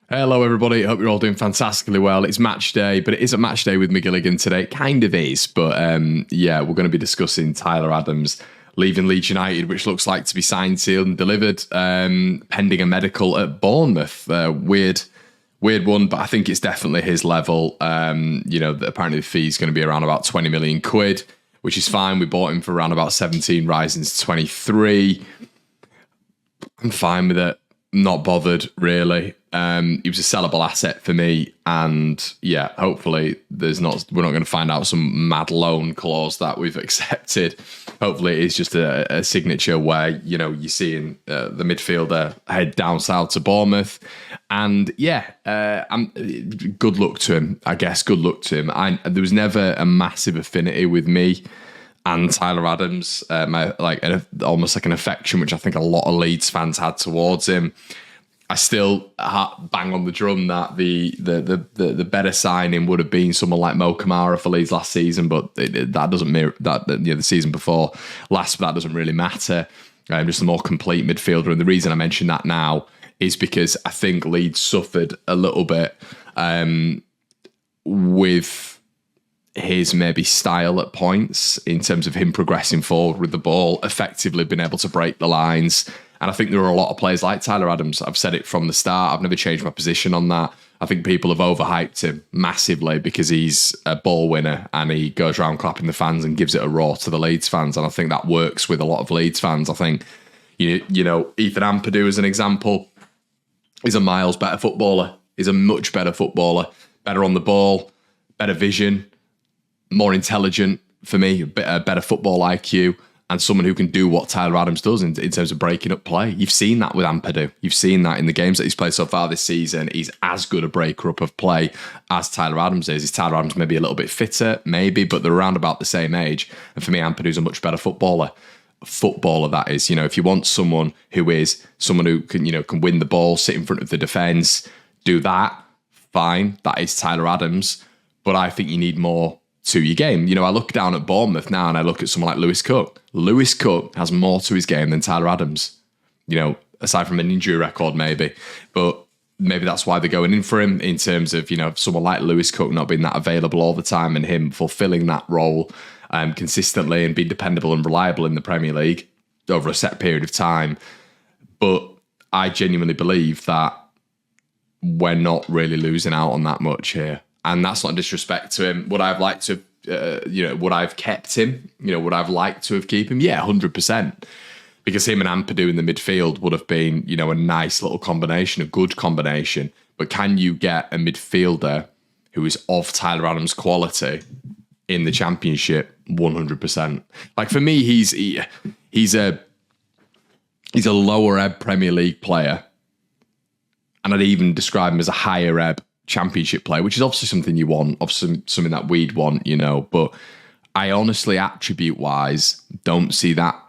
Hello, everybody. Hope you're all doing fantastically well. It's match day, but it isn't match day with McGilligan today. It kind of is, but we're going to be discussing Tyler Adams leaving Leeds United, which looks like to be signed, sealed, and delivered, pending a medical at Bournemouth. Weird one, but I think it's definitely his level. Apparently the fee is going to be around about 20 million quid, which is fine. We bought him for around about 17, rising to 23. I'm fine with it. Not bothered, really. He was a sellable asset for me, and hopefully we're not going to find out some mad loan clause that we've accepted. Hopefully it is just a signature where, you're seeing the midfielder head down south to Bournemouth, and good luck to him, I guess. Good luck to him. There was never a massive affinity with me and Tyler Adams, almost like an affection, which I think a lot of Leeds fans had towards him. I still bang on the drum that the better signing would have been someone like Mo Kamara for Leeds last season, but that doesn't mirror that. The season before last, but that doesn't really matter. Just a more complete midfielder, and the reason I mention that now is because I think Leeds suffered a little bit with his maybe style at points in terms of him progressing forward with the ball, effectively being able to break the lines. And I think there are a lot of players like Tyler Adams. I've said it from the start. I've never changed my position on that. I think people have overhyped him massively because he's a ball winner and he goes around clapping the fans and gives it a roar to the Leeds fans. And I think that works with a lot of Leeds fans. I think, Ethan Ampadu, as an example, is a miles better footballer. He's a much better footballer, better on the ball, better vision, more intelligent for me, a better football IQ, and someone who can do what Tyler Adams does in terms of breaking up play. You've seen that with Ampadu. You've seen that in the games that he's played so far this season. He's as good a breaker up of play as Tyler Adams is. Is Tyler Adams maybe a little bit fitter? Maybe, but they're around about the same age. And for me, Ampadu's a much better footballer. That is, if you want someone who can win the ball, sit in front of the defence, do that, fine. That is Tyler Adams. But I think you need more to your game. I look down at Bournemouth now and I look at someone like Lewis Cook. Lewis Cook has more to his game than Tyler Adams, aside from an injury record maybe. But maybe that's why they're going in for him in terms of, someone like Lewis Cook not being that available all the time and him fulfilling that role consistently and being dependable and reliable in the Premier League over a set period of time. But I genuinely believe that we're not really losing out on that much here. And that's not a disrespect to him. Would I have liked to, would I have kept him? Would I have liked to have kept him? Yeah, 100%. Because him and Ampadu in the midfield would have been, a nice little combination, a good combination. But can you get a midfielder who is of Tyler Adams' quality in the Championship? 100%. Like for me, he's a lower ebb Premier League player, and I'd even describe him as a higher ebb Championship player, which is obviously something you want, obviously something that we'd want, but I honestly, attribute-wise, don't see that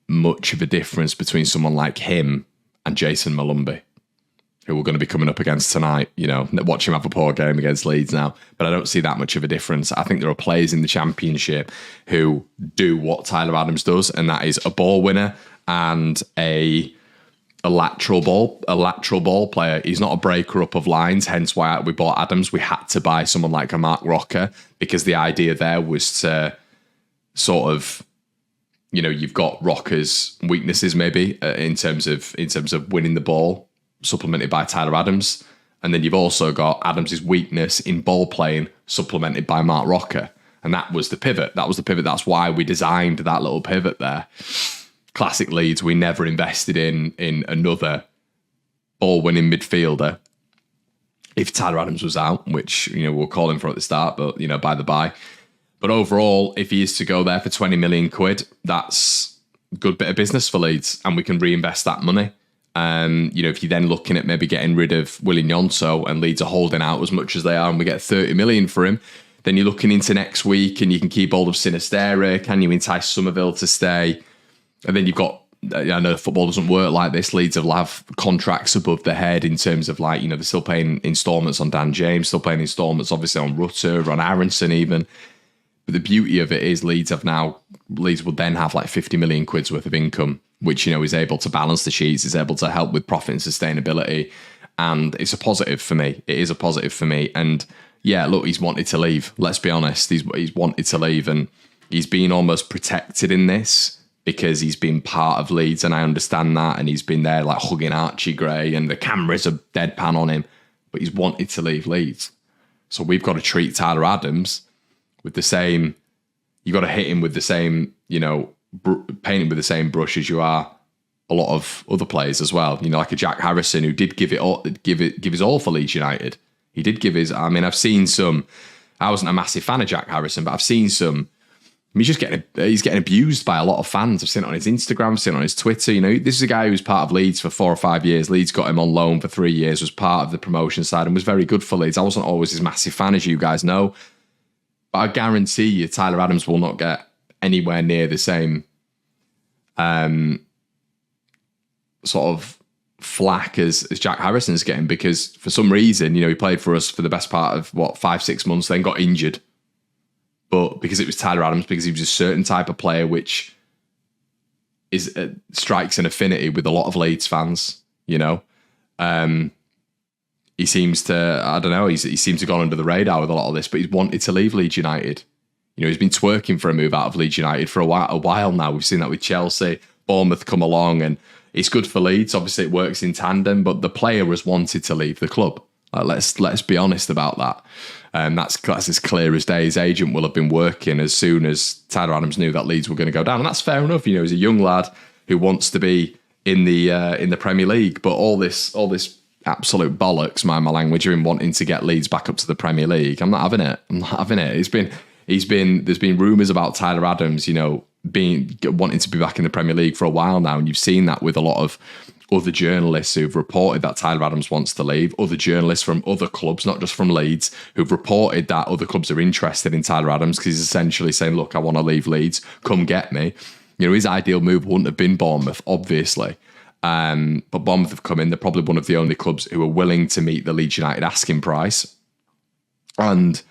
much of a difference between someone like him and Jason Malumbi, who we're going to be coming up against tonight. Watch him have a poor game against Leeds now, but I don't see that much of a difference. I think there are players in the Championship who do what Tyler Adams does, and that is a ball winner and a lateral ball player. He's not a breaker up of lines, hence why we bought Adams. We had to buy someone like a Mark Rocker because the idea there was to sort of, you've got Rocker's weaknesses maybe in terms of winning the ball, supplemented by Tyler Adams, and then you've also got Adams' weakness in ball playing, supplemented by Mark Rocker, and that was the pivot. That's why we designed that little pivot there. Classic Leeds, we never invested in another ball-winning midfielder if Tyler Adams was out, which, we're calling for at the start, but, by the by. But overall, if he is to go there for 20 million quid, that's a good bit of business for Leeds, and we can reinvest that money. If you're then looking at maybe getting rid of Willian Yonso and Leeds are holding out as much as they are and we get 30 million for him, then you're looking into next week and you can keep hold of Sinisterra. Can you entice Somerville to stay? And then you've got, I know football doesn't work like this. Leeds will have contracts above their head in terms of they're still paying instalments on Dan James, still paying instalments obviously on Rutter, on Aronson even. But the beauty of it is Leeds will then have 50 million quid's worth of income, which, is able to balance the sheets, is able to help with profit and sustainability. And it's a positive for me. It is a positive for me. And yeah, look, he's wanted to leave. Let's be honest. He's wanted to leave, and he's been almost protected in this because he's been part of Leeds, and I understand that. And he's been there like hugging Archie Gray, and the cameras are deadpan on him. But he's wanted to leave Leeds. So we've got to treat Tyler Adams with the same. You got to hit him with the same, paint him with the same brush as you are a lot of other players as well. Like a Jack Harrison, who did give his all for Leeds United. He did give his. I mean, I've seen some. I wasn't a massive fan of Jack Harrison, but I've seen some. He's getting abused by a lot of fans. I've seen it on his Instagram, I've seen it on his Twitter. This is a guy who was part of Leeds for 4 or 5 years. Leeds got him on loan for 3 years, was part of the promotion side, and was very good for Leeds. I wasn't always his massive fan, as you guys know. But I guarantee you, Tyler Adams will not get anywhere near the same sort of flack as Jack Harrison's getting, because for some reason, he played for us for the best part of 5-6 months, then got injured. But because it was Tyler Adams, because he was a certain type of player which is strikes an affinity with a lot of Leeds fans, he seems to, I don't know, he seems to have gone under the radar with a lot of this, but he's wanted to leave Leeds United. He's been twerking for a move out of Leeds United for a while now. We've seen that with Chelsea, Bournemouth come along, and it's good for Leeds. Obviously, it works in tandem, but the player has wanted to leave the club. Let's be honest about that. That's as clear as day. His agent will have been working as soon as Tyler Adams knew that Leeds were going to go down, and that's fair enough. He's a young lad who wants to be in the Premier League, but all this absolute bollocks, mind my language, of him wanting to get Leeds back up to the Premier League. I'm not having it. There's been rumours about Tyler Adams, wanting to be back in the Premier League for a while now, and you've seen that with a lot of other journalists who've reported that Tyler Adams wants to leave, other journalists from other clubs, not just from Leeds, who've reported that other clubs are interested in Tyler Adams because he's essentially saying, look, I want to leave Leeds, come get me. His ideal move wouldn't have been Bournemouth, obviously. But Bournemouth have come in. They're probably one of the only clubs who are willing to meet the Leeds United asking price. And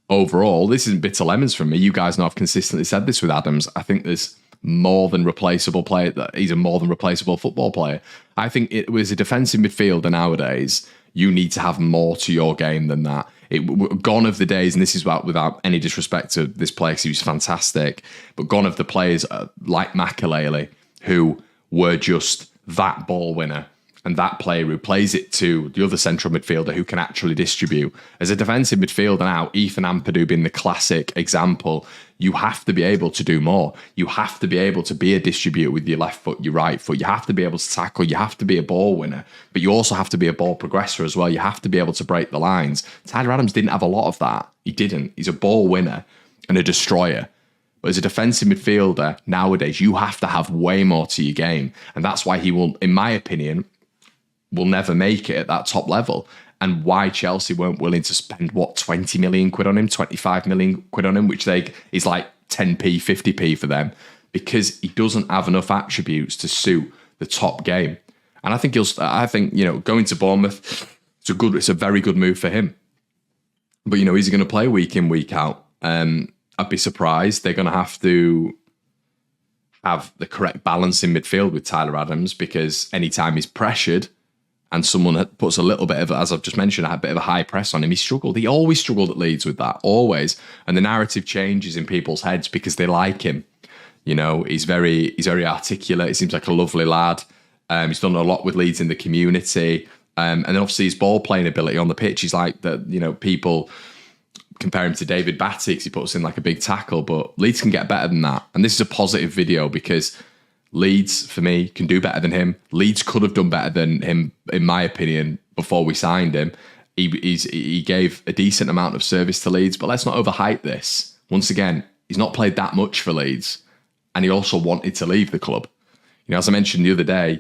overall, this isn't bitter lemons from me. You guys know I've consistently said this with Adams. I think there's more than replaceable player. He's a more than replaceable football player. I think it was a defensive midfielder nowadays. You need to have more to your game than that. Gone of the days, and this is without any disrespect to this player, because he was fantastic, but gone of the players like Makelele, who were just that ball winner and that player who plays it to the other central midfielder who can actually distribute. As a defensive midfielder now, Ethan Ampadu being the classic example, you have to be able to do more. You have to be able to be a distributor with your left foot, your right foot. You have to be able to tackle. You have to be a ball winner, but you also have to be a ball progressor as well. You have to be able to break the lines. Tyler Adams didn't have a lot of that. He didn't. He's a ball winner and a destroyer. But as a defensive midfielder, nowadays, you have to have way more to your game. And that's why he will, in my opinion, will never make it at that top level. And why Chelsea weren't willing to spend, 20 million quid on him, 25 million quid on him, which is like 10p, 50p for them, because he doesn't have enough attributes to suit the top game. And I think going to Bournemouth, it's a very good move for him. But, is he going to play week in, week out? I'd be surprised. They're going to have to have the correct balance in midfield with Tyler Adams, because anytime he's pressured and someone puts a little bit of, as I've just mentioned, a bit of a high press on him, he struggled. He always struggled at Leeds with that, always. And the narrative changes in people's heads because they like him. He's very articulate. He seems like a lovely lad. He's done a lot with Leeds in the community. And then obviously his ball playing ability on the pitch, he's like people compare him to David Batty because he puts in like a big tackle, but Leeds can get better than that. And this is a positive video because Leeds, for me, can do better than him. Leeds could have done better than him, in my opinion, before we signed him. He gave a decent amount of service to Leeds, but let's not overhype this. Once again, he's not played that much for Leeds, and he also wanted to leave the club. As I mentioned the other day,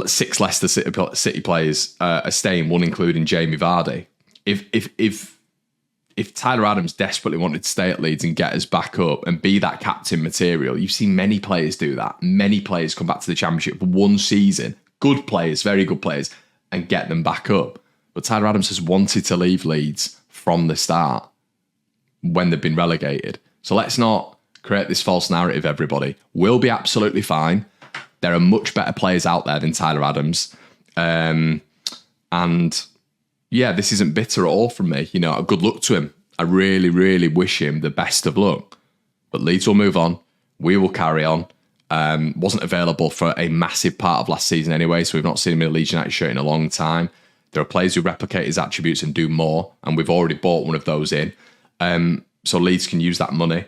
6 Leicester City players are staying, one including Jamie Vardy. If Tyler Adams desperately wanted to stay at Leeds and get us back up and be that captain material, you've seen many players do that. Many players come back to the Championship for one season, good players, very good players, and get them back up. But Tyler Adams has wanted to leave Leeds from the start when they've been relegated. So let's not create this false narrative, everybody. We'll be absolutely fine. There are much better players out there than Tyler Adams. And yeah, this isn't bitter at all from me. You know, good luck to him. I really, really wish him the best of luck. But Leeds will move on. We will carry on. Wasn't available for a massive part of last season anyway, so we've not seen him in a Leeds United shirt in a long time. There are players who replicate his attributes and do more, and we've already bought one of those in. So Leeds can use that money,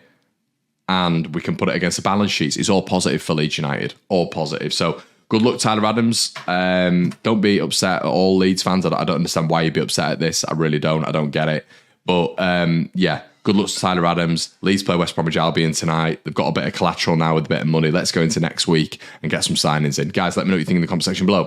and we can put it against the balance sheets. It's all positive for Leeds United. All positive. So good luck, Tyler Adams. Don't be upset at all, Leeds fans. I don't understand why you'd be upset at this. I really don't. I don't get it. But yeah, good luck to Tyler Adams. Leeds play West Bromwich Albion tonight. They've got a bit of collateral now with a bit of money. Let's go into next week and get some signings in. Guys, let me know what you think in the comment section below.